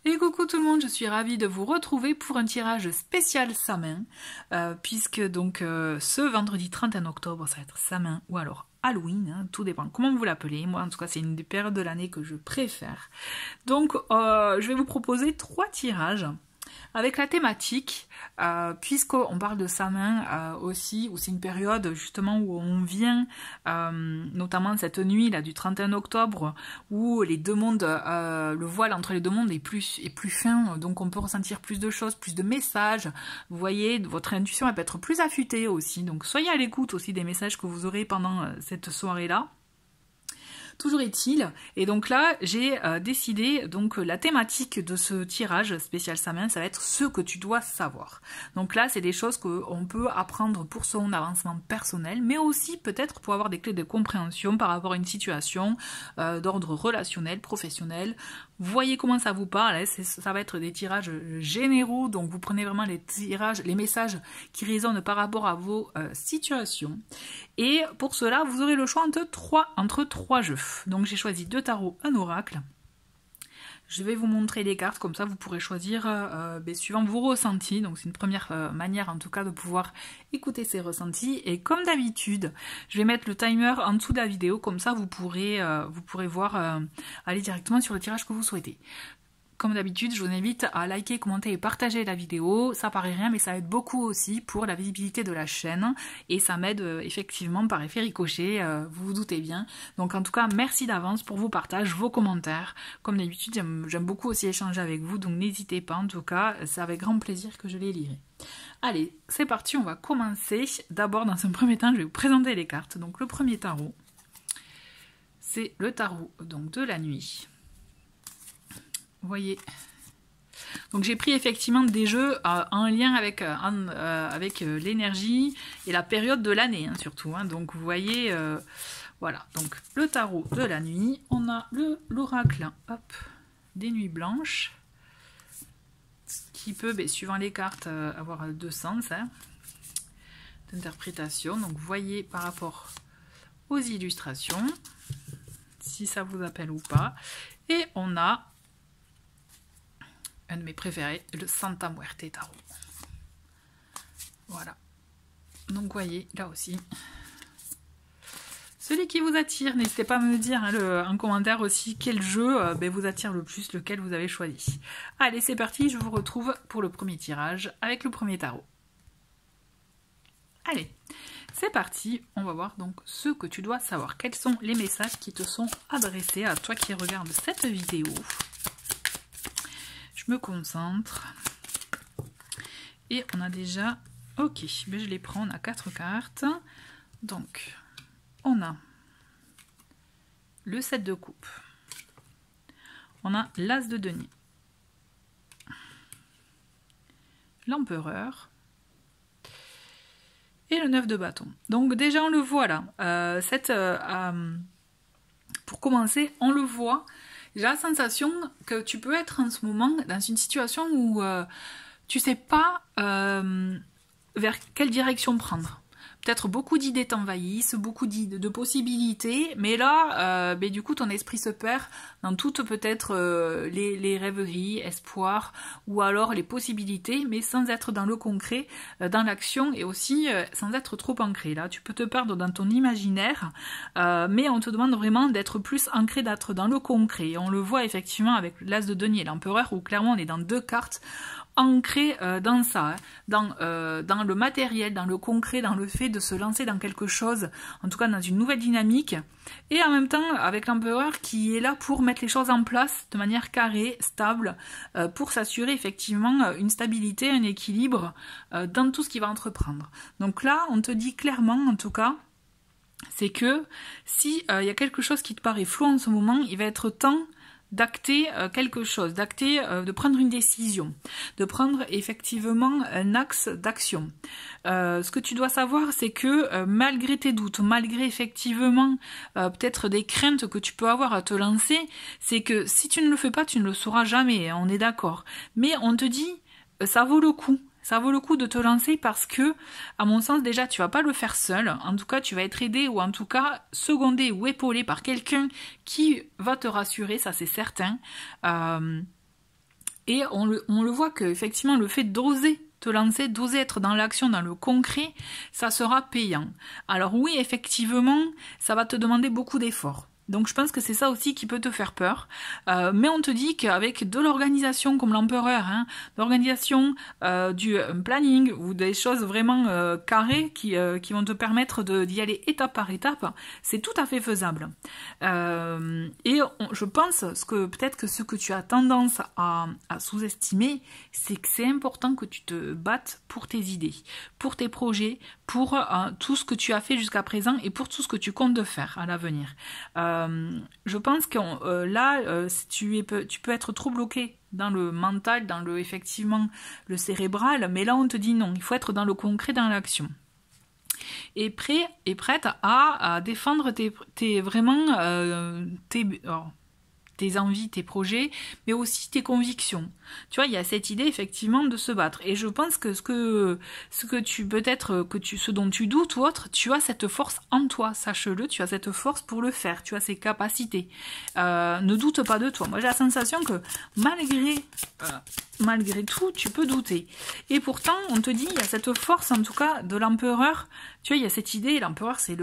Et coucou tout le monde, je suis ravie de vous retrouver pour un tirage spécial Samin, puisque donc ce vendredi 31 octobre, ça va être Samin ou alors Halloween, hein, tout dépend comment vous l'appelez. Moi en tout cas c'est une des périodes de l'année que je préfère. Donc je vais vous proposer 3 tirages avec la thématique, puisqu'on parle de Samin aussi, où c'est une période justement où on vient, notamment cette nuit là du 31 octobre, où les deux mondes, le voile entre les deux mondes est plus fin, donc on peut ressentir plus de choses, plus de messages. Vous voyez, votre intuition elle peut être plus affûtée aussi, donc soyez à l'écoute aussi des messages que vous aurez pendant cette soirée-là. Toujours est-il, et donc là j'ai décidé, donc la thématique de ce tirage spécial Samin, ça va être ce que tu dois savoir. Donc là c'est des choses qu'on peut apprendre pour son avancement personnel, mais aussi peut-être pour avoir des clés de compréhension par rapport à une situation d'ordre relationnel, professionnel. Voyez comment ça vous parle, ça va être des tirages généraux, donc vous prenez vraiment les tirages, les messages qui résonnent par rapport à vos situations. Et pour cela, vous aurez le choix entre trois jeux. Donc j'ai choisi 2 tarots, un oracle. Je vais vous montrer les cartes, comme ça vous pourrez choisir suivant vos ressentis. Donc c'est une première manière en tout cas de pouvoir écouter ces ressentis. Et comme d'habitude, je vais mettre le timer en dessous de la vidéo, comme ça vous pourrez voir aller directement sur le tirage que vous souhaitez. Comme d'habitude, je vous invite à liker, commenter et partager la vidéo. Ça paraît rien, mais ça aide beaucoup aussi pour la visibilité de la chaîne. Et ça m'aide effectivement par effet ricochet, vous vous doutez bien. Donc en tout cas, merci d'avance pour vos partages, vos commentaires. Comme d'habitude, j'aime beaucoup aussi échanger avec vous, donc n'hésitez pas. En tout cas, c'est avec grand plaisir que je les lirai. Allez, c'est parti, on va commencer. D'abord, dans un premier temps, je vais vous présenter les cartes. Donc le premier tarot, c'est le tarot donc, de la nuit. Vous voyez, donc j'ai pris effectivement des jeux en lien avec l'énergie et la période de l'année hein, surtout. Hein. Donc vous voyez, voilà, donc le tarot de la nuit, on a l'oracle des nuits blanches, qui peut, suivant les cartes, avoir 2 sens hein, d'interprétation. Donc vous voyez par rapport aux illustrations, si ça vous appelle ou pas. Et on a un de mes préférés, le Santa Muerte Tarot. Voilà. Donc, vous voyez, là aussi. Celui qui vous attire, n'hésitez pas à me dire hein, en commentaire aussi quel jeu vous attire le plus, lequel vous avez choisi. Allez, c'est parti, je vous retrouve pour le premier tirage avec le premier tarot. Allez, c'est parti, on va voir donc ce que tu dois savoir. Quels sont les messages qui te sont adressés à toi qui regardes cette vidéo? Je me concentre. Et on a déjà... Ok, je les prends, on a 4 cartes. Donc, on a le 7 de coupe. On a l'as de denier. L'empereur. Et le 9 de bâton. Donc déjà, on le voit là. Pour commencer, on le voit... J'ai la sensation que tu peux être en ce moment dans une situation où tu sais pas vers quelle direction prendre. Peut-être beaucoup d'idées t'envahissent, beaucoup de possibilités, mais là, du coup, ton esprit se perd dans toutes peut-être les rêveries, espoirs, ou alors les possibilités, mais sans être dans le concret, dans l'action, et aussi sans être trop ancré. Là, tu peux te perdre dans ton imaginaire, mais on te demande vraiment d'être plus ancré, d'être dans le concret. Et on le voit effectivement avec l'as de denier et l'empereur, où clairement on est dans 2 cartes, ancré dans ça, hein, dans le matériel, dans le concret, dans le fait de se lancer dans quelque chose, en tout cas dans une nouvelle dynamique, et en même temps avec l'empereur qui est là pour mettre les choses en place de manière carrée, stable, pour s'assurer effectivement une stabilité, un équilibre dans tout ce qu'il va entreprendre. Donc là, on te dit clairement, en tout cas, c'est que si y a quelque chose qui te paraît flou en ce moment, il va être temps d'acter quelque chose, de prendre une décision, de prendre effectivement un axe d'action. Ce que tu dois savoir, c'est que malgré tes doutes, malgré effectivement peut-être des craintes que tu peux avoir à te lancer, c'est que si tu ne le fais pas, tu ne le sauras jamais, hein, on est d'accord. Mais on te dit, ça vaut le coup. Ça vaut le coup de te lancer parce que, à mon sens, déjà, tu vas pas le faire seul. En tout cas, tu vas être aidé ou en tout cas secondé ou épaulé par quelqu'un qui va te rassurer, ça c'est certain. Et on le voit que effectivement le fait d'oser te lancer, d'oser être dans l'action, dans le concret, ça sera payant. Alors oui, effectivement, ça va te demander beaucoup d'efforts. Donc je pense que c'est ça aussi qui peut te faire peur. Mais on te dit qu'avec de l'organisation comme l'empereur, hein, l'organisation du planning ou des choses vraiment carrées qui vont te permettre d'y aller étape par étape, c'est tout à fait faisable. Je pense que peut-être que ce que tu as tendance à sous-estimer, c'est que c'est important que tu te battes pour tes idées, pour tes projets, pour tout ce que tu as fait jusqu'à présent et pour tout ce que tu comptes faire à l'avenir. Je pense que tu peux être trop bloqué dans le mental, dans effectivement le cérébral, mais là on te dit non, il faut être dans le concret, dans l'action. Et prête à défendre tes envies, tes projets, mais aussi tes convictions. Tu vois, il y a cette idée effectivement de se battre. Et je pense que ce dont tu doutes ou autre, tu as cette force en toi, sache-le, tu as cette force pour le faire, tu as ces capacités. Ne doute pas de toi. Moi j'ai la sensation que malgré tout, tu peux douter. Et pourtant, on te dit, il y a cette force en tout cas de l'empereur. Tu vois, il y a cette idée, l'empereur c'est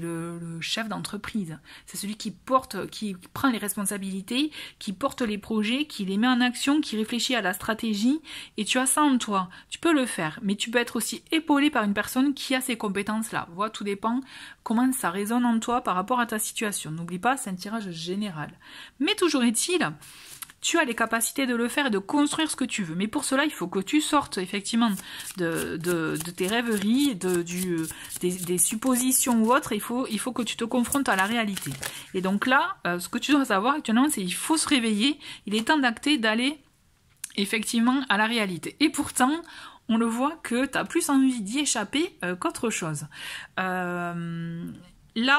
le chef d'entreprise. C'est celui qui prend les responsabilités, qui porte les projets, qui les met en action, qui réfléchit à la stratégie. Et tu as ça en toi. Tu peux le faire. Mais tu peux être aussi épaulé par une personne qui a ces compétences-là. Voilà, tout dépend comment ça résonne en toi par rapport à ta situation. N'oublie pas, c'est un tirage général. Mais toujours est-il, tu as les capacités de le faire et de construire ce que tu veux. Mais pour cela, il faut que tu sortes effectivement de tes rêveries, des suppositions ou autres. Il faut que tu te confrontes à la réalité. Et donc là, ce que tu dois savoir actuellement, c'est qu'il faut se réveiller. Il est temps d'acter, d'aller effectivement à la réalité. Et pourtant, on le voit que tu as plus envie d'y échapper qu'autre chose. Là,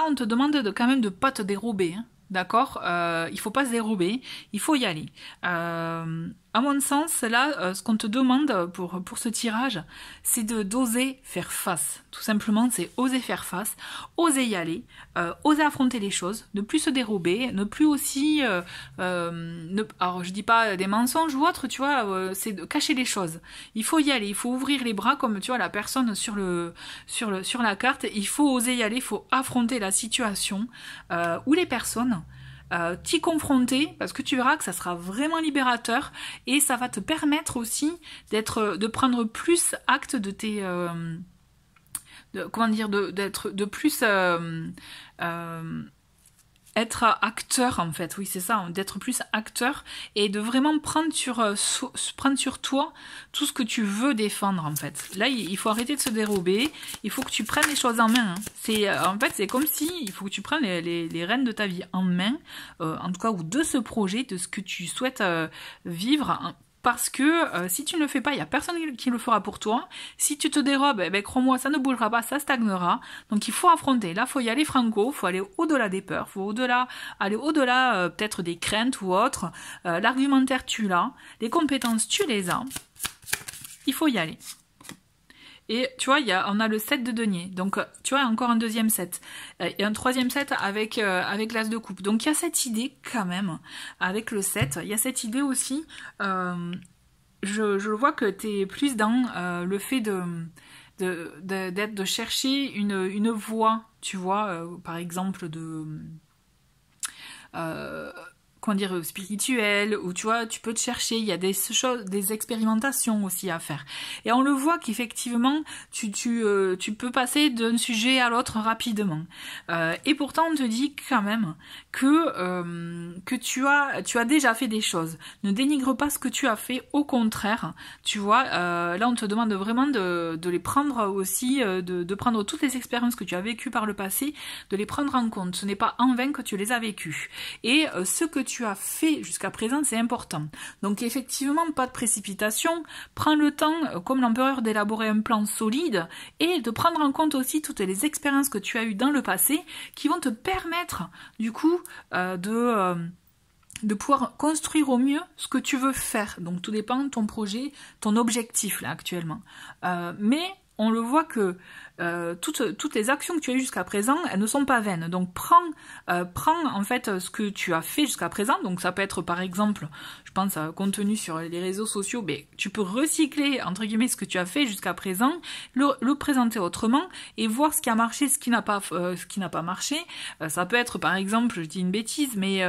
on te demande quand même de ne pas te dérober, hein. D'accord, il faut pas se dérober, il faut y aller. À mon sens, là, ce qu'on te demande pour ce tirage, c'est d'oser faire face. Tout simplement, c'est oser faire face, oser y aller, oser affronter les choses, ne plus se dérober, ne plus aussi... alors, je dis pas des mensonges ou autre, tu vois, c'est de cacher les choses. Il faut y aller, il faut ouvrir les bras comme, tu vois, la personne sur la carte. Il faut oser y aller, il faut affronter la situation ou les personnes. T'y confronter parce que tu verras que ça sera vraiment libérateur et ça va te permettre aussi de prendre plus acte de tes d'être plus être acteur en fait, oui c'est ça, d'être plus acteur et de vraiment prendre sur toi tout ce que tu veux défendre en fait. Là il faut arrêter de se dérober, il faut que tu prennes les choses en main. Hein. En fait c'est comme si il faut que tu prennes les rênes de ta vie en main, en tout cas ou de ce projet, de ce que tu souhaites vivre. Parce que si tu ne le fais pas, il n'y a personne qui le fera pour toi. Si tu te dérobes, crois-moi, ça ne bougera pas, ça stagnera. Donc il faut affronter. Là, il faut y aller franco, il faut aller au-delà des peurs, il faut aller au-delà peut-être des craintes ou autres. L'argumentaire, tu l'as. Les compétences, tu les as. Il faut y aller. Et tu vois, on a le 7 de denier. Donc, tu vois, encore un deuxième set. Et un troisième set avec l'as de coupe. Donc, il y a cette idée quand même, avec le 7. Il y a cette idée aussi, je vois que tu es plus dans le fait de chercher une voie, tu vois, par exemple comment dire, spirituel, ou tu vois, tu peux te chercher, il y a des choses, des expérimentations aussi à faire. Et on le voit qu'effectivement, tu peux passer d'un sujet à l'autre rapidement. Et pourtant, on te dit quand même que tu as déjà fait des choses. Ne dénigre pas ce que tu as fait, au contraire, tu vois, là on te demande vraiment de les prendre aussi, de prendre toutes les expériences que tu as vécues par le passé, de les prendre en compte. Ce n'est pas en vain que tu les as vécues. Et ce que tu as fait jusqu'à présent, c'est important. Donc effectivement, pas de précipitation, prends le temps, comme l'empereur, d'élaborer un plan solide et de prendre en compte aussi toutes les expériences que tu as eues dans le passé qui vont te permettre du coup de pouvoir construire au mieux ce que tu veux faire. Donc tout dépend de ton projet, ton objectif là actuellement. Mais on le voit que toutes les actions que tu as eues jusqu'à présent, elles ne sont pas vaines. Donc prends en fait ce que tu as fait jusqu'à présent. Donc ça peut être par exemple, je pense à contenu sur les réseaux sociaux, mais tu peux recycler entre guillemets ce que tu as fait jusqu'à présent, le présenter autrement et voir ce qui a marché, ce qui n'a pas marché. Ça peut être par exemple, je dis une bêtise, mais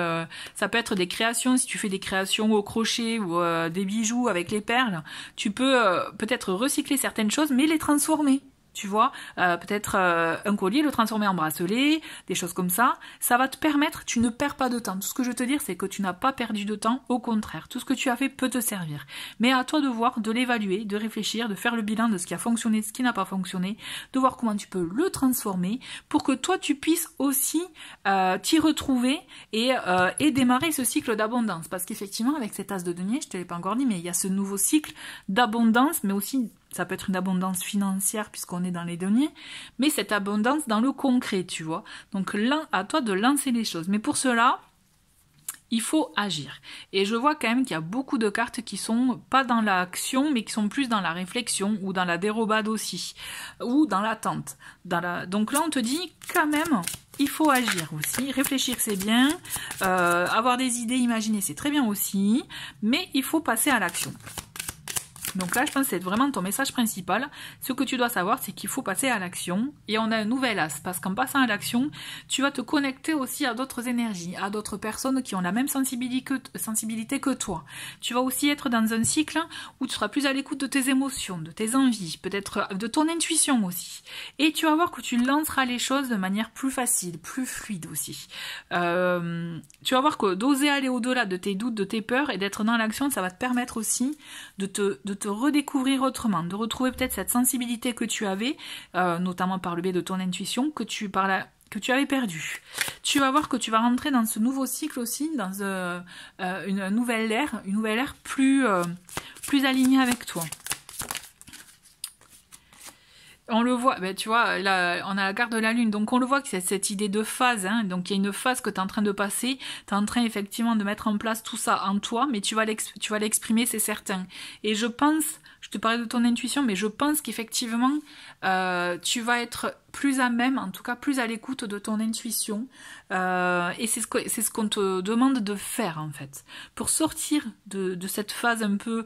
ça peut être des créations. Si tu fais des créations au crochet ou des bijoux avec les perles, tu peux peut-être recycler certaines choses, mais les transformer. Tu vois, peut-être un collier, le transformer en bracelet, des choses comme ça. Ça va te permettre, tu ne perds pas de temps. Tout ce que je veux te dire, c'est que tu n'as pas perdu de temps. Au contraire, tout ce que tu as fait peut te servir. Mais à toi de voir, de l'évaluer, de réfléchir, de faire le bilan de ce qui a fonctionné, ce qui n'a pas fonctionné, de voir comment tu peux le transformer pour que toi, tu puisses aussi t'y retrouver et démarrer ce cycle d'abondance. Parce qu'effectivement, avec cet as de denier, je ne te l'ai pas encore dit, mais il y a ce nouveau cycle d'abondance, mais aussi ça peut être une abondance financière puisqu'on est dans les deniers, mais cette abondance dans le concret, tu vois. Donc là, à toi de lancer les choses. Mais pour cela, il faut agir. Et je vois quand même qu'il y a beaucoup de cartes qui sont pas dans l'action, mais qui sont plus dans la réflexion ou dans la dérobade aussi, ou dans l'attente. Donc là, on te dit quand même, il faut agir aussi. Réfléchir, c'est bien. Avoir des idées, imaginer, c'est très bien aussi. Mais il faut passer à l'action. Donc là, je pense que c'est vraiment ton message principal. Ce que tu dois savoir, c'est qu'il faut passer à l'action. Et on a un nouvel as, parce qu'en passant à l'action, tu vas te connecter aussi à d'autres énergies, à d'autres personnes qui ont la même sensibilité que toi. Tu vas aussi être dans un cycle où tu seras plus à l'écoute de tes émotions, de tes envies, peut-être de ton intuition aussi. Et tu vas voir que tu lanceras les choses de manière plus facile, plus fluide aussi. Tu vas voir que d'oser aller au-delà de tes doutes, de tes peurs et d'être dans l'action, ça va te permettre aussi de te redécouvrir autrement, de retrouver peut-être cette sensibilité que tu avais, notamment par le biais de ton intuition, que tu avais perdue. Tu vas voir que tu vas rentrer dans ce nouveau cycle aussi, dans une nouvelle ère plus alignée avec toi. On le voit, ben tu vois, là, on a la carte de la lune, donc on le voit que c'est cette idée de phase, hein, donc il y a une phase que tu es en train de passer, tu es en train effectivement de mettre en place tout ça en toi, mais tu vas l'exprimer, c'est certain. Et je pense, je te parlais de ton intuition, mais je pense qu'effectivement, tu vas être plus à même, en tout cas plus à l'écoute de ton intuition, et c'est ce qu'on te demande de faire en fait. Pour sortir de cette phase un peu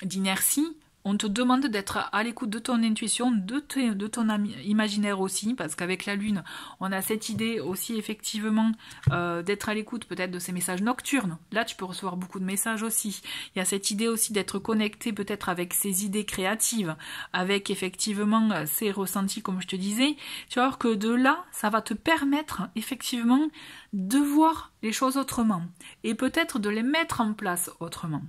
d'inertie, on te demande d'être à l'écoute de ton intuition, de ton imaginaire aussi, parce qu'avec la lune, on a cette idée aussi effectivement d'être à l'écoute peut-être de ces messages nocturnes. Là, tu peux recevoir beaucoup de messages aussi. Il y a cette idée aussi d'être connecté peut-être avec ces idées créatives, avec effectivement ces ressentis comme je te disais. Tu vas voir que de là, ça va te permettre effectivement de voir les choses autrement et peut-être de les mettre en place autrement.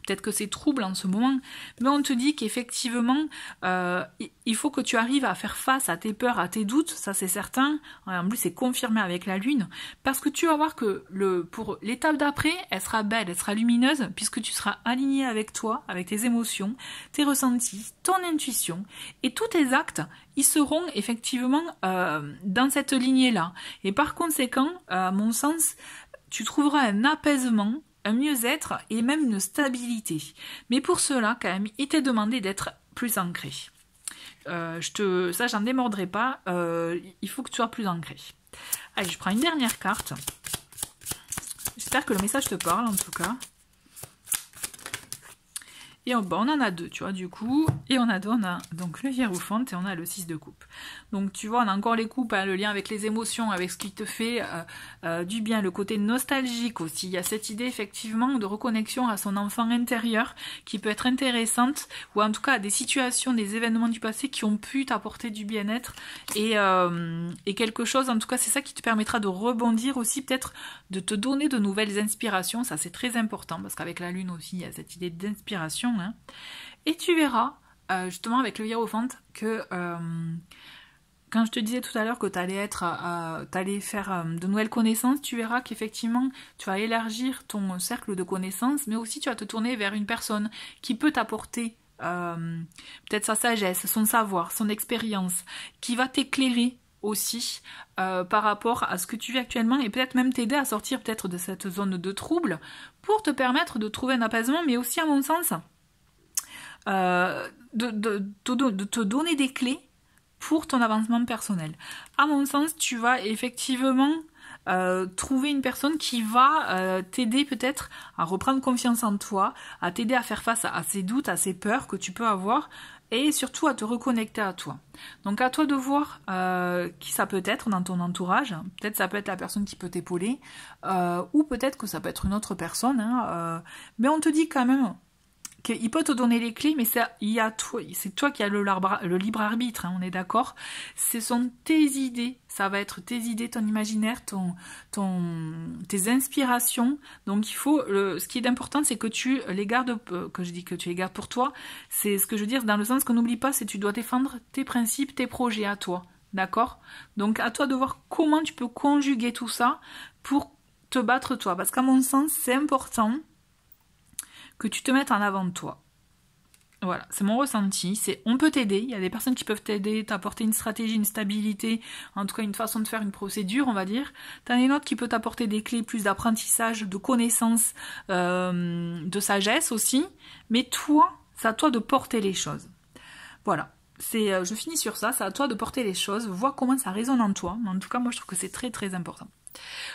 Peut-être que c'est trouble en ce moment, mais on te dit qu'effectivement, il faut que tu arrives à faire face à tes peurs, à tes doutes, ça c'est certain. En plus, c'est confirmé avec la lune, parce que tu vas voir que pour l'étape d'après, elle sera belle, elle sera lumineuse, puisque tu seras aligné avec toi, avec tes émotions, tes ressentis, ton intuition, et tous tes actes, ils seront effectivement dans cette lignée-là. Et par conséquent, à mon sens, tu trouveras un apaisement, un mieux-être et même une stabilité. Mais pour cela, quand même, il t'est demandé d'être plus ancré. Ça, j'en démordrai pas. Il faut que tu sois plus ancré. Allez, je prends une dernière carte. J'espère que le message te parle, en tout cas. Et on en a deux, tu vois, du coup. Et on a donc le hiérophante et on a le 6 de coupe. Donc, tu vois, on a encore les coupes, hein, le lien avec les émotions, avec ce qui te fait du bien, le côté nostalgique aussi. Il y a cette idée, effectivement, de reconnexion à son enfant intérieur qui peut être intéressante, ou en tout cas à des situations, des événements du passé qui ont pu t'apporter du bien-être et quelque chose, en tout cas, c'est ça qui te permettra de rebondir aussi, peut-être de te donner de nouvelles inspirations. Ça, c'est très important parce qu'avec la lune aussi, il y a cette idée d'inspiration. Hein. Et tu verras, justement avec le hiérophante, que quand je te disais tout à l'heure que tu allais faire de nouvelles connaissances, tu verras qu'effectivement tu vas élargir ton cercle de connaissances, mais aussi tu vas te tourner vers une personne qui peut t'apporter peut-être sa sagesse, son savoir, son expérience, qui va t'éclairer aussi par rapport à ce que tu vis actuellement et peut-être même t'aider à sortir peut-être de cette zone de trouble pour te permettre de trouver un apaisement, mais aussi à mon sens de te donner des clés pour ton avancement personnel. À mon sens, tu vas effectivement trouver une personne qui va t'aider peut-être à reprendre confiance en toi, à t'aider à faire face à ces doutes, à ces peurs que tu peux avoir et surtout à te reconnecter à toi. Donc à toi de voir qui ça peut être dans ton entourage. Peut-être ça peut être la personne qui peut t'épauler ou peut-être que ça peut être une autre personne. Mais on te dit quand même qu'il peut te donner les clés, mais c'est toi qui as le libre arbitre, on est d'accord. Ce sont tes idées, ça va être tes idées, ton imaginaire, tes inspirations. Donc il faut, ce qui est important, c'est que tu les gardes, que je dis que tu les gardes pour toi. C'est ce que je veux dire, dans le sens que n'oublie pas, c'est que tu dois défendre tes principes, tes projets à toi, d'accord. Donc à toi de voir comment tu peux conjuguer tout ça pour te battre toi, parce qu'à mon sens, c'est important que tu te mettes en avant de toi. Voilà, c'est mon ressenti. On peut t'aider, il y a des personnes qui peuvent t'aider, t'apporter une stratégie, une stabilité, en tout cas une façon de faire une procédure, on va dire. T'en as une autre qui peut t'apporter des clés, plus d'apprentissage, de connaissances, de sagesse aussi. Mais toi, c'est à toi de porter les choses. Voilà. Je finis sur ça, c'est à toi de porter les choses, voir comment ça résonne en toi. En tout cas, moi je trouve que c'est très très important.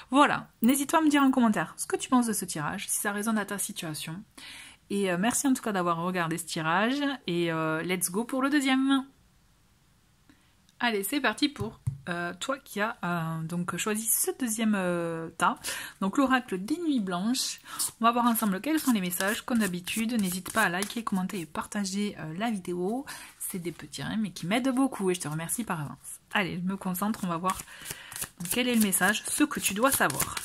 Voilà, n'hésite pas à me dire en commentaire ce que tu penses de ce tirage, si ça résonne à ta situation. Et merci en tout cas d'avoir regardé ce tirage. Et let's go pour le deuxième. Allez, c'est parti pour toi qui as donc choisi ce deuxième tas. Donc l'oracle des nuits blanches. On va voir ensemble quels sont les messages. Comme d'habitude, n'hésite pas à liker, commenter et partager la vidéo. C'est des petits rimes mais qui m'aident beaucoup et je te remercie par avance. Allez, je me concentre, on va voir quel est le message, ce que tu dois savoir.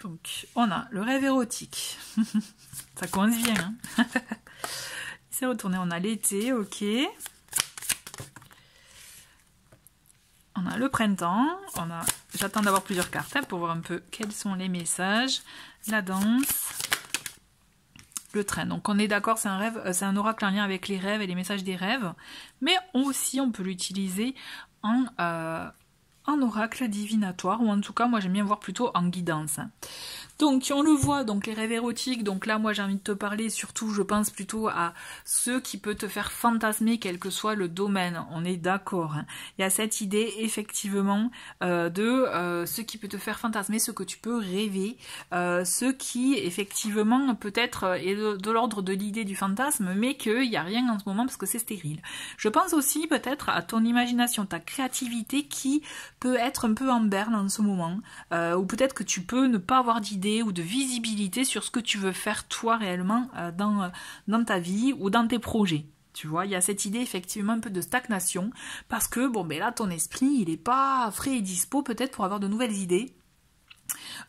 Donc, on a le rêve érotique. Ça commence bien, hein. Il s'est retourné, on a l'été, ok. On a le printemps, j'attends d'avoir plusieurs cartes pour voir un peu quels sont les messages. La danse, le train. Donc on est d'accord, c'est un rêve, c'est un oracle en lien avec les rêves et les messages des rêves. Mais aussi, on peut l'utiliser en oracle divinatoire, ou en tout cas, moi j'aime bien voir plutôt en guidance. Donc on le voit, donc les rêves érotiques, donc là moi j'ai envie de te parler surtout, je pense plutôt à ceux qui peuvent te faire fantasmer quel que soit le domaine, on est d'accord. Il y a cette idée effectivement de ce qui peut te faire fantasmer, ce que tu peux rêver, ce qui effectivement peut-être est de l'ordre de l'idée du fantasme, mais qu'il n'y a rien en ce moment parce que c'est stérile. Je pense aussi peut-être à ton imagination, ta créativité qui peut être un peu en berne en ce moment, ou peut-être que tu peux ne pas avoir d'idée ou de visibilité sur ce que tu veux faire toi réellement dans ta vie ou dans tes projets. Tu vois, il y a cette idée effectivement un peu de stagnation parce que bon ben là ton esprit il est pas frais et dispo peut-être pour avoir de nouvelles idées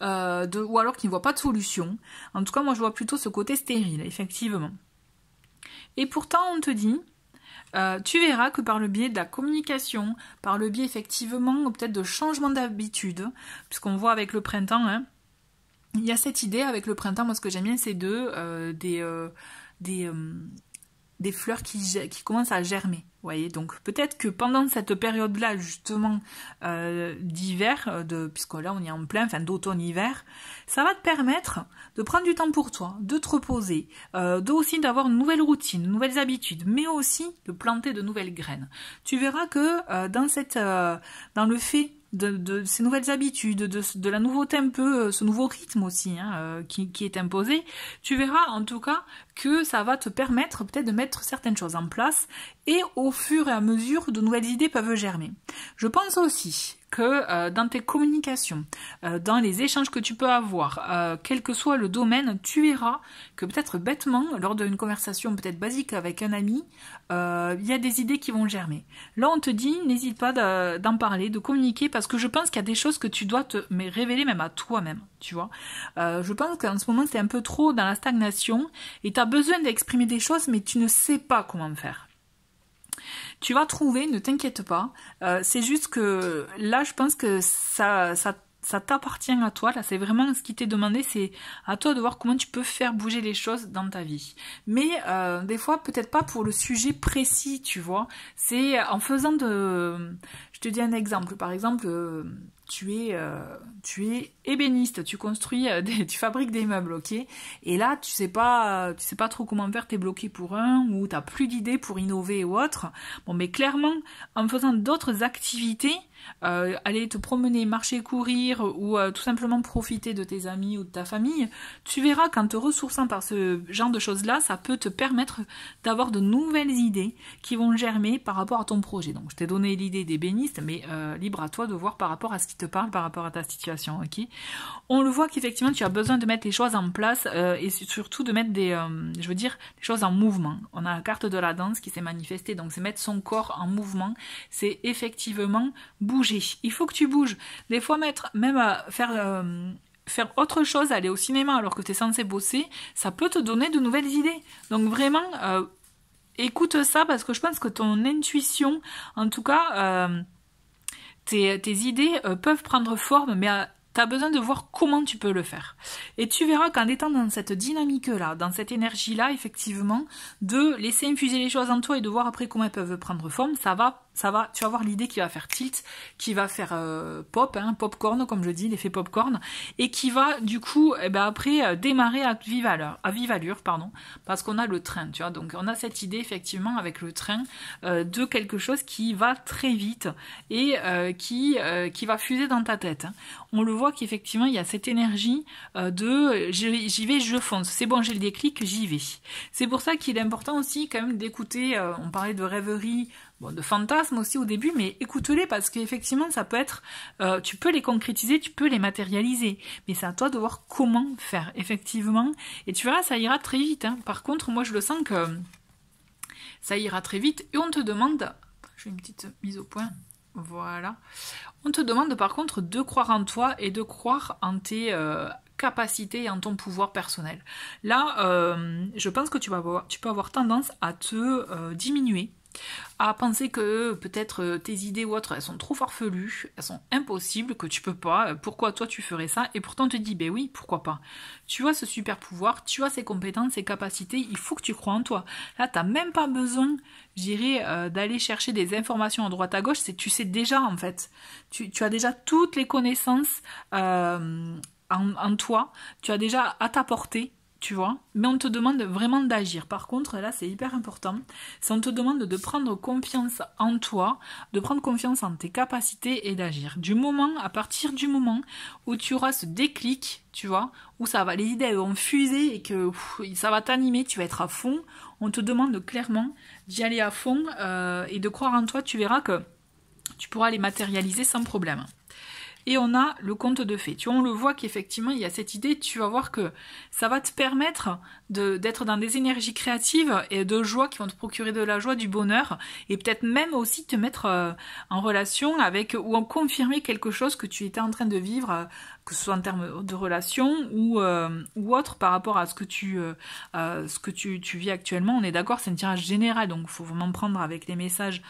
ou alors qu'il ne voit pas de solution. En tout cas moi je vois plutôt ce côté stérile effectivement. Et pourtant on te dit tu verras que par le biais de la communication, par le biais effectivement peut-être de changement d'habitude, puisqu'on voit avec le printemps, hein, il y a cette idée avec le printemps, moi ce que j'aime bien c'est des fleurs qui commencent à germer. Vous voyez, donc peut-être que pendant cette période-là justement d'hiver, puisque là on est en plein, enfin d'automne-hiver, ça va te permettre de prendre du temps pour toi, de te reposer, aussi d'avoir une nouvelle routine, de nouvelles habitudes, mais aussi de planter de nouvelles graines. Tu verras que dans le fait de ces nouvelles habitudes, de la nouveauté un peu, ce nouveau rythme aussi qui est imposé, tu verras en tout cas que ça va te permettre peut-être de mettre certaines choses en place et au fur et à mesure de nouvelles idées peuvent germer. Je pense aussi que dans tes communications, dans les échanges que tu peux avoir, quel que soit le domaine, tu verras que peut-être bêtement, lors d'une conversation peut-être basique avec un ami, il y a des idées qui vont germer. Là on te dit, n'hésite pas d'en parler, de communiquer, parce que je pense qu'il y a des choses que tu dois te révéler même à toi-même, tu vois. Je pense qu'en ce moment c'est un peu trop dans la stagnation et tu as besoin d'exprimer des choses mais tu ne sais pas comment faire. Tu vas trouver, ne t'inquiète pas, c'est juste que là je pense que ça t'appartient à toi, là c'est vraiment ce qui t'est demandé, c'est à toi de voir comment tu peux faire bouger les choses dans ta vie. Mais des fois peut-être pas pour le sujet précis, tu vois, c'est en faisant je te dis un exemple, par exemple, tu es ébéniste, tu construis, tu fabriques des meubles, ok? Et là, tu sais pas trop comment faire, t'es bloqué pour un, ou t'as plus d'idées pour innover ou autre. Bon, mais clairement, en faisant d'autres activités, aller te promener, marcher, courir, ou tout simplement profiter de tes amis ou de ta famille, tu verras qu'en te ressourçant par ce genre de choses-là, ça peut te permettre d'avoir de nouvelles idées qui vont germer par rapport à ton projet. Donc, je t'ai donné l'idée d'ébéniste, mais libre à toi de voir par rapport à ce qui te parle, par rapport à ta situation, ok? On le voit qu'effectivement, tu as besoin de mettre les choses en place et surtout de mettre des choses en mouvement. On a la carte de la danse qui s'est manifestée, donc c'est mettre son corps en mouvement, c'est effectivement bouger. Il faut que tu bouges. Des fois, faire autre chose, aller au cinéma alors que tu es censé bosser, ça peut te donner de nouvelles idées. Donc vraiment, écoute ça parce que je pense que ton intuition, en tout cas, tes idées peuvent prendre forme, mais tu as besoin de voir comment tu peux le faire. Et tu verras qu'en étant dans cette dynamique-là, dans cette énergie-là, effectivement, de laisser infuser les choses en toi et de voir après comment elles peuvent prendre forme, tu vas voir l'idée qui va faire tilt, qui va faire popcorn, comme je dis, l'effet popcorn, et qui va, du coup, après, démarrer à vive allure, parce qu'on a le train, tu vois. Donc, on a cette idée, effectivement, avec le train, de quelque chose qui va très vite et qui va fuser dans ta tête. Hein. On le voit qu'effectivement, il y a cette énergie de j'y vais, je fonce. C'est bon, j'ai le déclic, j'y vais. C'est pour ça qu'il est important aussi, quand même, d'écouter, on parlait de rêverie, de fantasmes aussi au début, mais écoute-les parce qu'effectivement, ça peut être, tu peux les concrétiser, tu peux les matérialiser, mais c'est à toi de voir comment faire, effectivement, et tu verras, ça ira très vite. Hein. Par contre, moi, je le sens que ça ira très vite, et on te demande, je fais une petite mise au point, voilà, on te demande par contre de croire en toi et de croire en tes capacités et en ton pouvoir personnel. Là, je pense que tu peux avoir tendance à te diminuer, à penser que peut-être tes idées ou autres, elles sont trop farfelues, elles sont impossibles, que tu peux pas, pourquoi toi tu ferais ça, et pourtant on te dis, ben oui, pourquoi pas. Tu as ce super pouvoir, tu as ces compétences, ces capacités, il faut que tu crois en toi. Là, t'as même pas besoin, je dirais, d'aller chercher des informations à droite à gauche, tu sais déjà en fait. Tu as déjà toutes les connaissances en toi, tu as déjà à ta portée, tu vois, mais on te demande vraiment d'agir. Par contre, là, c'est hyper important. C'est on te demande de prendre confiance en toi, de prendre confiance en tes capacités et d'agir. À partir du moment où tu auras ce déclic, tu vois, où les idées elles vont fuser et que ça va t'animer, tu vas être à fond. On te demande clairement d'y aller à fond et de croire en toi. Tu verras que tu pourras les matérialiser sans problème. Et on a le conte de fées. Tu vois, on le voit qu'effectivement, il y a cette idée, tu vas voir que ça va te permettre d'être dans des énergies créatives et de joie qui vont te procurer de la joie, du bonheur, et peut-être même aussi te mettre en relation avec, ou en confirmer quelque chose que tu étais en train de vivre, que ce soit en termes de relation ou autre par rapport à ce que tu vis actuellement. On est d'accord, c'est un tirage général, donc il faut vraiment prendre avec les messages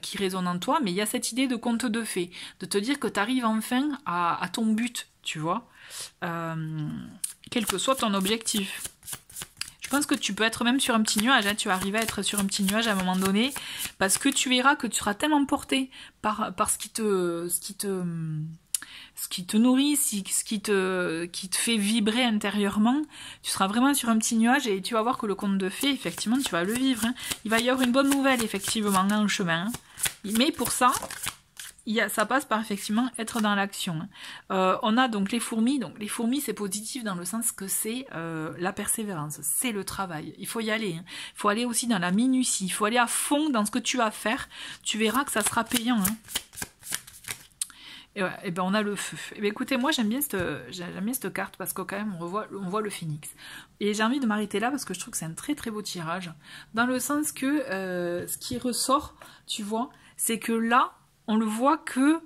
qui résonnent en toi, mais il y a cette idée de conte de fées, de te dire que tu arrives enfin à ton but, tu vois, quel que soit ton objectif. Je pense que tu peux être même sur un petit nuage, hein, tu vas arriver à être sur un petit nuage à un moment donné, parce que tu verras que tu seras tellement porté par ce qui te nourrit, ce qui te fait vibrer intérieurement, tu seras vraiment sur un petit nuage et tu vas voir que le conte de fées, effectivement, tu vas le vivre. Hein. Il va y avoir une bonne nouvelle, effectivement, en chemin. Hein. Mais pour ça, ça passe par effectivement être dans l'action. On a donc les fourmis. Donc les fourmis, c'est positif dans le sens que c'est la persévérance, c'est le travail. Il faut y aller. Hein. Il faut aller aussi dans la minutie. Il faut aller à fond dans ce que tu vas faire. Tu verras que ça sera payant. Hein. Et ben on a le feu. Et ben écoutez, moi j'aime bien cette carte parce que quand même on voit le phénix. Et j'ai envie de m'arrêter là parce que je trouve que c'est un très très beau tirage. Dans le sens que ce qui ressort, tu vois, c'est que là, on le voit que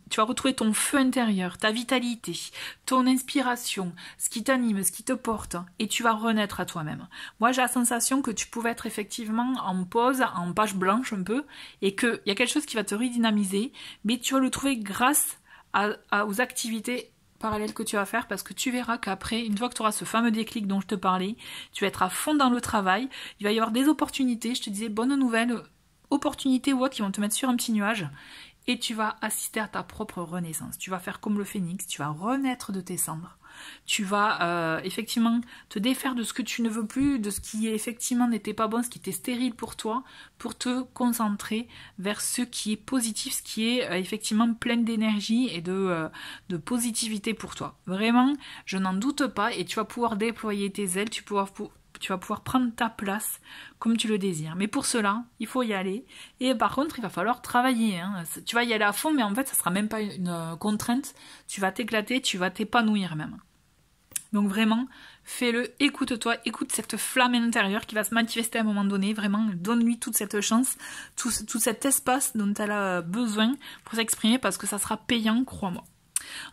tu vas retrouver ton feu intérieur, ta vitalité, ton inspiration, ce qui t'anime, ce qui te porte, et tu vas renaître à toi-même. Moi, j'ai la sensation que tu pouvais être effectivement en pause, en page blanche un peu, et qu'il y a quelque chose qui va te redynamiser, mais tu vas le trouver grâce aux activités parallèles que tu vas faire, parce que tu verras qu'après, une fois que tu auras ce fameux déclic dont je te parlais, tu vas être à fond dans le travail, il va y avoir des opportunités, je te disais, bonne nouvelle, opportunités ou autres qui vont te mettre sur un petit nuage et tu vas assister à ta propre renaissance. Tu vas faire comme le phénix, tu vas renaître de tes cendres. Tu vas effectivement te défaire de ce que tu ne veux plus, de ce qui effectivement n'était pas bon, ce qui était stérile pour toi, pour te concentrer vers ce qui est positif, ce qui est effectivement plein d'énergie et de positivité pour toi. Vraiment, je n'en doute pas, et tu vas pouvoir déployer tes ailes, tu vas pouvoir prendre ta place comme tu le désires. Mais pour cela, il faut y aller. Et par contre, il va falloir travailler. Hein. Tu vas y aller à fond, mais en fait, ça ne sera même pas une contrainte. Tu vas t'éclater, tu vas t'épanouir même. Donc vraiment, fais-le, écoute-toi, écoute cette flamme intérieure qui va se manifester à un moment donné. Vraiment, donne-lui toute cette chance, tout cet espace dont elle a besoin pour s'exprimer, parce que ça sera payant, crois-moi.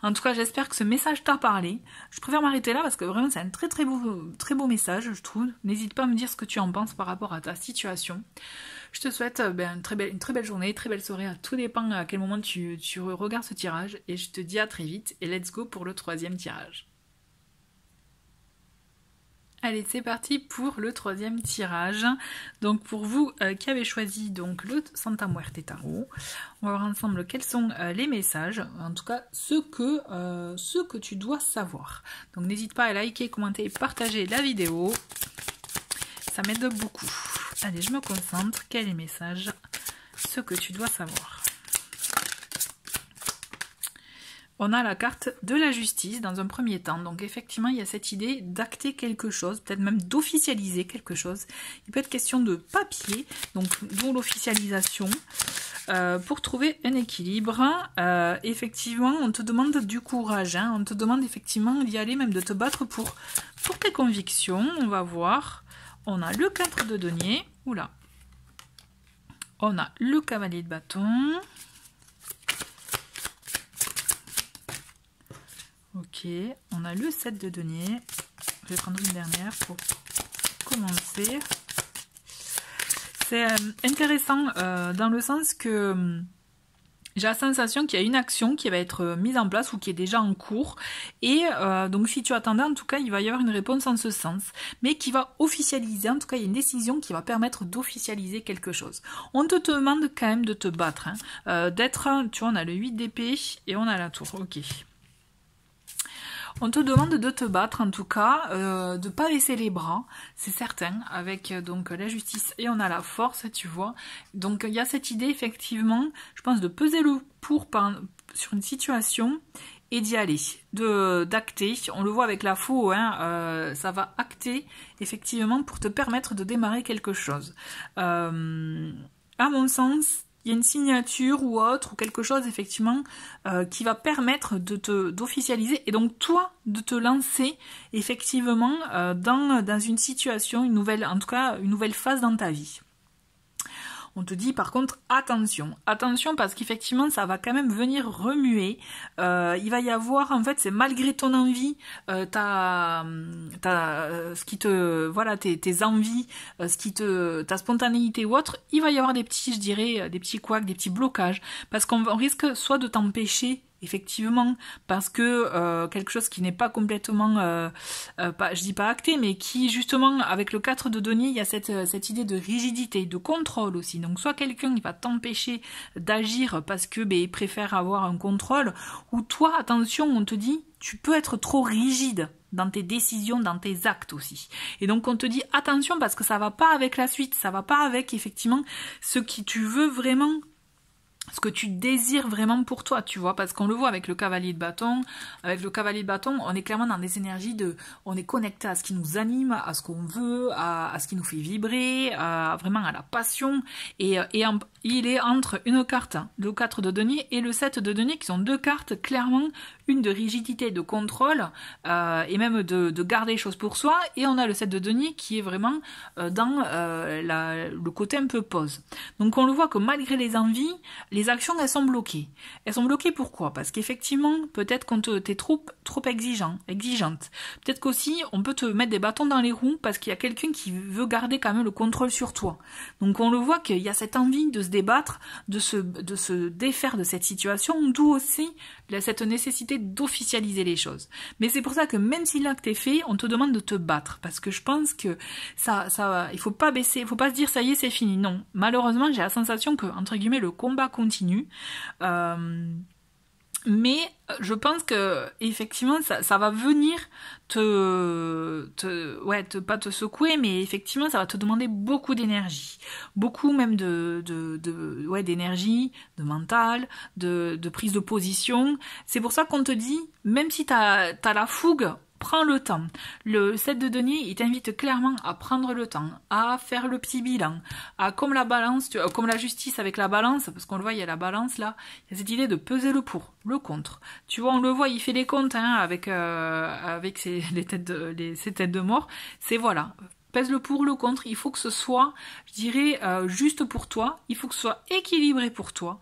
En tout cas, j'espère que ce message t'a parlé. Je préfère m'arrêter là parce que vraiment c'est un très beau message, je trouve. N'hésite pas à me dire ce que tu en penses par rapport à ta situation. Je te souhaite une très belle journée, très belle soirée. À tout dépend à quel moment tu regardes ce tirage. Et je te dis à très vite et let's go pour le 3e tirage. Allez, c'est parti pour le 3e tirage. Donc pour vous qui avez choisi donc le Santa Muerte Tarot, on va voir ensemble quels sont les messages, en tout cas ce que tu dois savoir. Donc n'hésite pas à liker, commenter et partager la vidéo, ça m'aide beaucoup. Allez, je me concentre. Quel est le message, ce que tu dois savoir? On a la carte de la justice dans un premier temps. Donc effectivement, il y a cette idée d'acter quelque chose, peut-être même d'officialiser quelque chose. Il peut être question de papier, donc d'où l'officialisation, pour trouver un équilibre. Effectivement, on te demande du courage, hein. On te demande effectivement d'y aller, même de te battre pour tes convictions. On va voir. On a le 4 de denier. Oula. On a le cavalier de bâton. Ok, on a le 7 de denier. Je vais prendre une dernière pour commencer. C'est intéressant dans le sens que j'ai la sensation qu'il y a une action qui va être mise en place ou qui est déjà en cours. Et donc si tu attendais, en tout cas, il va y avoir une réponse en ce sens. Mais qui va officialiser, en tout cas, il y a une décision qui va permettre d'officialiser quelque chose. On te demande quand même de te battre. Hein, d'être, tu vois, on a le 8 d'épée et on a la tour. Ok. On te demande de te battre, en tout cas, de pas baisser les bras, c'est certain, avec donc la justice et on a la force, tu vois. Donc il y a cette idée, effectivement, je pense, de peser le pour sur une situation et d'y aller, d'acter. On le voit avec la faux, hein, ça va acter, effectivement, pour te permettre de démarrer quelque chose. À mon sens, il y a une signature ou autre, ou quelque chose effectivement qui va permettre d'officialiser et donc toi de te lancer effectivement dans une situation, une nouvelle phase dans ta vie. On te dit par contre attention parce qu'effectivement ça va quand même venir remuer. Il va y avoir, en fait, c'est malgré ton envie, ce qui te, voilà, tes envies, ta spontanéité ou autre, il va y avoir des petits, je dirais, des petits couacs, des petits blocages, parce qu'on risque soit de t'empêcher, effectivement, parce que quelque chose qui n'est pas complètement, je dis pas acté, mais qui justement, avec le 4 de denier, il y a cette idée de rigidité, de contrôle aussi. Donc soit quelqu'un qui va t'empêcher d'agir parce que il préfère avoir un contrôle, ou toi, attention, on te dit, tu peux être trop rigide dans tes décisions, dans tes actes aussi. Et donc on te dit attention parce que ça va pas avec la suite, ça va pas avec effectivement ce qui tu veux vraiment, ce que tu désires vraiment pour toi, tu vois, parce qu'on le voit avec le cavalier de bâton. Avec le cavalier de bâton, on est clairement dans des énergies on est connecté à ce qui nous anime, à ce qu'on veut, à ce qui nous fait vibrer, vraiment à la passion. Et il est entre une carte, le 4 de denier et le 7 de denier, qui sont deux cartes clairement, une de rigidité, de contrôle, et même de garder les choses pour soi. Et on a le 7 de denier qui est vraiment dans le côté un peu pause. Donc on le voit que malgré les envies, les actions, elles sont bloquées. Elles sont bloquées pourquoi? Parce qu'effectivement, peut-être qu'on t'es trop exigeante. Peut-être qu'aussi, on peut te mettre des bâtons dans les roues parce qu'il y a quelqu'un qui veut garder quand même le contrôle sur toi. Donc on le voit qu'il y a cette envie de se débattre, de se défaire de cette situation, d'où aussi cette nécessité possibilité d'officialiser les choses. Mais c'est pour ça que même si l'acte est fait, on te demande de te battre. Parce que je pense que il faut pas baisser, il faut pas se dire ça y est, c'est fini. Non. Malheureusement, j'ai la sensation que, entre guillemets, le combat continue. Mais je pense que effectivement ça va venir pas te secouer, mais effectivement ça va te demander beaucoup d'énergie, beaucoup même d'énergie, de mental, de prise de position. C'est pour ça qu'on te dit, même si t'as la fougue, prends le temps. Le 7 de denier, il t'invite clairement à prendre le temps, à faire le petit bilan, à comme la balance, comme la justice avec la balance, parce qu'on le voit, il y a la balance là, il y a cette idée de peser le pour, le contre. Tu vois, on le voit, il fait les comptes avec ces têtes de mort. C'est voilà. Pèse le pour, le contre, il faut que ce soit, je dirais, juste pour toi, il faut que ce soit équilibré pour toi,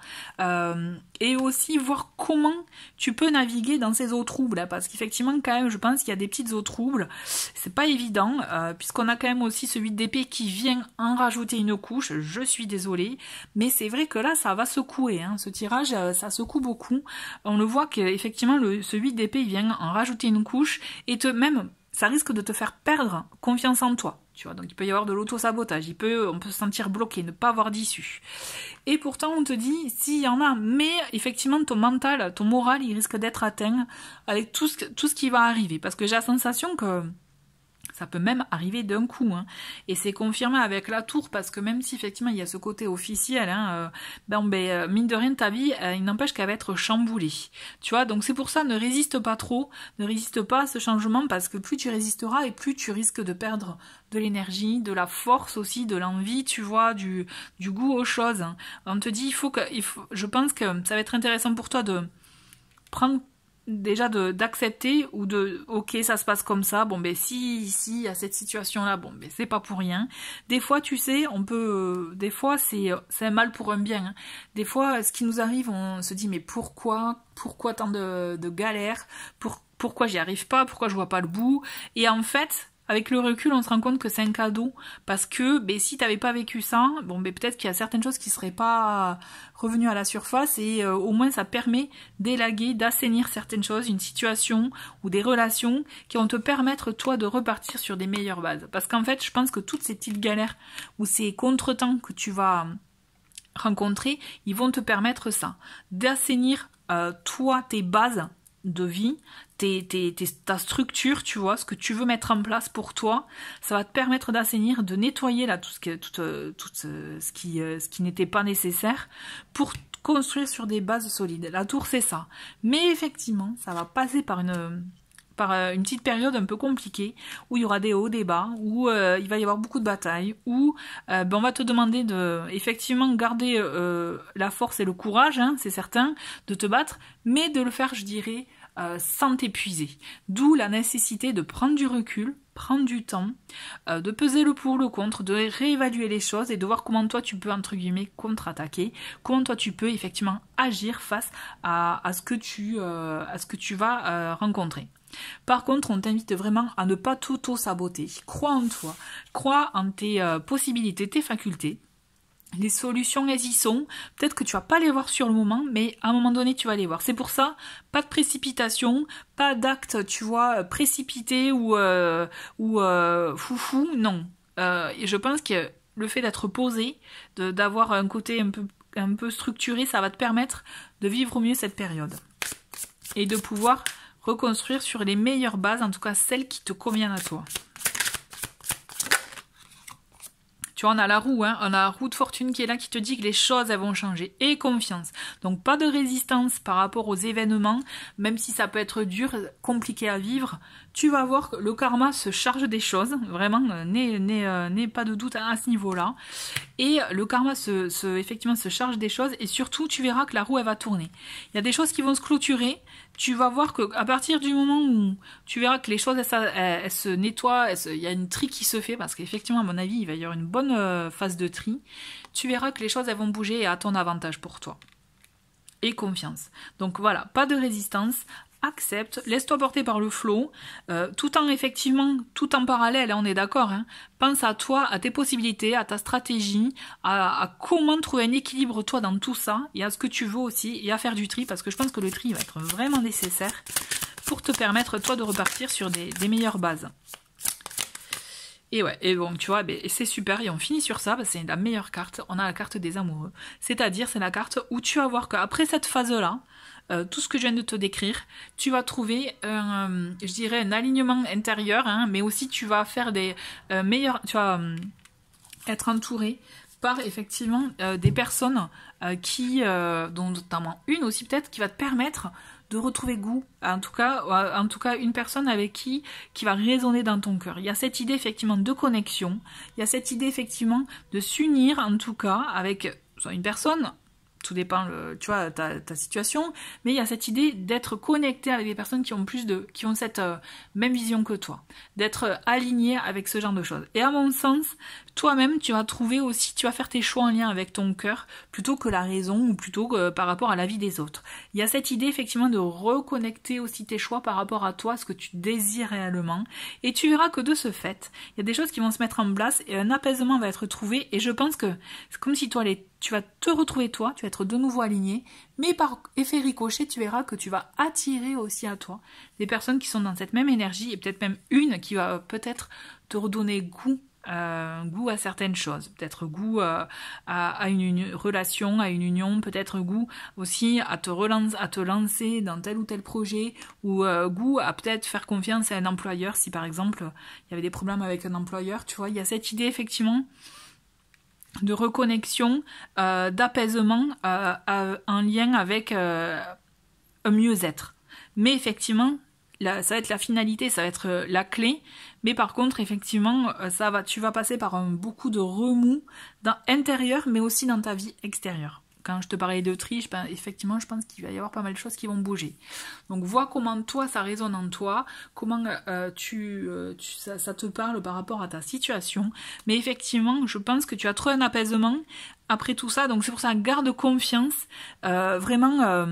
et aussi voir comment tu peux naviguer dans ces eaux troubles, hein, parce qu'effectivement, quand même, je pense qu'il y a des petites eaux troubles, c'est pas évident, puisqu'on a quand même aussi ce 8 d'épée qui vient en rajouter une couche, je suis désolée, mais c'est vrai que là, ça va secouer, hein, ce tirage, ça secoue beaucoup, on le voit qu'effectivement, ce 8 d'épée, il vient en rajouter une couche, et même ça risque de te faire perdre confiance en toi. Tu vois, donc il peut y avoir de l'auto-sabotage, on peut se sentir bloqué, ne pas avoir d'issue. Et pourtant, on te dit, s'il y en a, mais effectivement, ton mental, ton moral, il risque d'être atteint avec tout ce qui va arriver. Parce que j'ai la sensation que ça peut même arriver d'un coup, hein. Et c'est confirmé avec la tour, parce que même si effectivement il y a ce côté officiel, hein, mine de rien ta vie, il n'empêche qu'elle va être chamboulée. Tu vois, donc c'est pour ça, ne résiste pas trop, ne résiste pas à ce changement, parce que plus tu résisteras et plus tu risques de perdre de l'énergie, de la force aussi, de l'envie, tu vois, du goût aux choses, hein. On te dit, je pense que ça va être intéressant pour toi de prendre déjà d'accepter ou ok, ça se passe comme ça, si il y a cette situation là, c'est pas pour rien. Des fois, tu sais, des fois c'est un mal pour un bien, hein. Des fois, ce qui nous arrive, on se dit mais pourquoi tant de galères, pourquoi j'y arrive pas, pourquoi je vois pas le bout, et en fait, avec le recul, on se rend compte que c'est un cadeau, parce que si t'avais pas vécu ça, peut-être qu'il y a certaines choses qui seraient pas revenues à la surface, et au moins ça permet d'élaguer, d'assainir certaines choses, une situation ou des relations qui vont te permettre toi de repartir sur des meilleures bases. Parce qu'en fait, je pense que toutes ces petites galères ou ces contretemps que tu vas rencontrer, ils vont te permettre ça, d'assainir toi tes bases de vie, ta structure, tu vois, ce que tu veux mettre en place pour toi, ça va te permettre d'assainir, de nettoyer là tout ce qui n'était pas nécessaire pour construire sur des bases solides. La tour, c'est ça. Mais effectivement, ça va passer par une petite période un peu compliquée, où il y aura des hauts, des bas, où il va y avoir beaucoup de batailles, où on va te demander de effectivement garder la force et le courage, hein, c'est certain, de te battre, mais de le faire, je dirais, sans t'épuiser. D'où la nécessité de prendre du recul, prendre du temps, de peser le pour, le contre, de réévaluer les choses et de voir comment toi tu peux, entre guillemets, contre-attaquer, comment toi tu peux effectivement agir face à ce que tu vas rencontrer. Par contre, on t'invite vraiment à ne pas t'auto-saboter. Crois en toi, crois en tes possibilités, tes facultés. Les solutions, elles y sont. Peut-être que tu vas pas les voir sur le moment, mais à un moment donné, tu vas les voir. C'est pour ça, pas de précipitation, pas d'acte, tu vois, précipité ou foufou, non. Et je pense que le fait d'être posé, d'avoir un côté un peu structuré, ça va te permettre de vivre au mieux cette période. Et de pouvoir reconstruire sur les meilleures bases, en tout cas celles qui te conviennent à toi. Tu vois, on a la roue, hein, on a la roue de fortune qui est là, qui te dit que les choses, elles vont changer. Et confiance. Donc, pas de résistance par rapport aux événements, même si ça peut être dur, compliqué à vivre. Tu vas voir que le karma se charge des choses. Vraiment, n'aie pas de doute à ce niveau-là. Et le karma effectivement se charge des choses. Et surtout, tu verras que la roue, elle va tourner. Il y a des choses qui vont se clôturer. Tu vas voir qu'à partir du moment où tu verras que les choses elles se nettoient, il y a une tri qui se fait, parce qu'effectivement, à mon avis, il va y avoir une bonne phase de tri, tu verras que les choses elles vont bouger à ton avantage pour toi. Et confiance. Donc voilà, pas de résistance, accepte, laisse-toi porter par le flow, tout en parallèle, hein, on est d'accord, hein, pense à toi, à tes possibilités, à ta stratégie, à comment trouver un équilibre toi dans tout ça, et à ce que tu veux aussi, et à faire du tri, parce que je pense que le tri va être vraiment nécessaire pour te permettre toi de repartir sur des meilleures bases. Et ouais, et bon, tu vois, c'est super, et on finit sur ça, parce que c'est la meilleure carte, on a la carte des amoureux. C'est-à-dire, c'est la carte où tu vas voir qu'après cette phase-là, tout ce que je viens de te décrire, tu vas trouver, je dirais, un alignement intérieur, hein, mais aussi tu vas faire des meilleurs, tu vas être entouré par effectivement des personnes dont notamment une aussi peut-être, qui va te permettre de retrouver goût, en tout cas une personne avec qui va résonner dans ton cœur. Il y a cette idée effectivement de connexion, il y a cette idée effectivement de s'unir en tout cas avec soit une personne, tout dépend, tu vois, ta situation, mais il y a cette idée d'être connecté avec des personnes qui ont cette même vision que toi, d'être aligné avec ce genre de choses. Et à mon sens, toi-même, tu vas trouver aussi, tu vas faire tes choix en lien avec ton cœur, plutôt que la raison, ou plutôt que par rapport à la vie des autres. Il y a cette idée, effectivement, de reconnecter aussi tes choix par rapport à toi, ce que tu désires réellement, et tu verras que de ce fait, il y a des choses qui vont se mettre en place, et un apaisement va être trouvé, et je pense que c'est comme si toi, tu vas te retrouver toi, tu vas être de nouveau aligné, mais par effet ricochet, tu verras que tu vas attirer aussi à toi des personnes qui sont dans cette même énergie, et peut-être même une qui va peut-être te redonner goût à certaines choses, peut-être goût à une relation, à une union, peut-être goût aussi à te lancer dans tel ou tel projet, ou goût à peut-être faire confiance à un employeur, si par exemple il y avait des problèmes avec un employeur, tu vois, il y a cette idée effectivement de reconnexion, d'apaisement en lien avec un mieux-être. Mais effectivement, ça va être la finalité, ça va être la clé, mais par contre, effectivement, tu vas passer par beaucoup de remous intérieur, mais aussi dans ta vie extérieure. Quand je te parlais de tri, effectivement, je pense qu'il va y avoir pas mal de choses qui vont bouger. Donc, vois comment toi, ça résonne en toi, comment ça te parle par rapport à ta situation. Mais effectivement, je pense que tu as trouvé un apaisement après tout ça. Donc, c'est pour ça, garde confiance. Vraiment,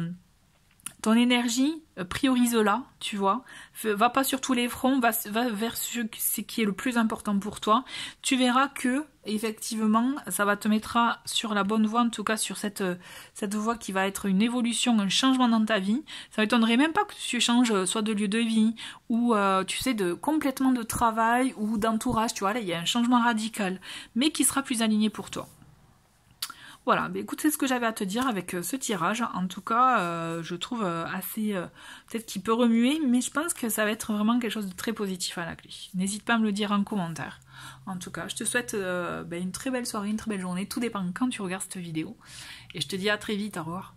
ton énergie, priorise-la, tu vois. Va pas sur tous les fronts, va vers ce qui est le plus important pour toi. Tu verras que, effectivement, ça va te mettre sur la bonne voie, en tout cas sur cette voie qui va être une évolution, un changement dans ta vie. Ça m'étonnerait même pas que tu changes soit de lieu de vie, ou tu sais, complètement de travail, ou d'entourage, tu vois. Là, il y a un changement radical, mais qui sera plus aligné pour toi. Voilà, écoute, c'est ce que j'avais à te dire avec ce tirage. En tout cas, je trouve assez... peut-être qu'il peut remuer, mais je pense que ça va être vraiment quelque chose de très positif à la clé. N'hésite pas à me le dire en commentaire. En tout cas, je te souhaite une très belle soirée, une très belle journée. Tout dépend quand tu regardes cette vidéo. Et je te dis à très vite, au revoir.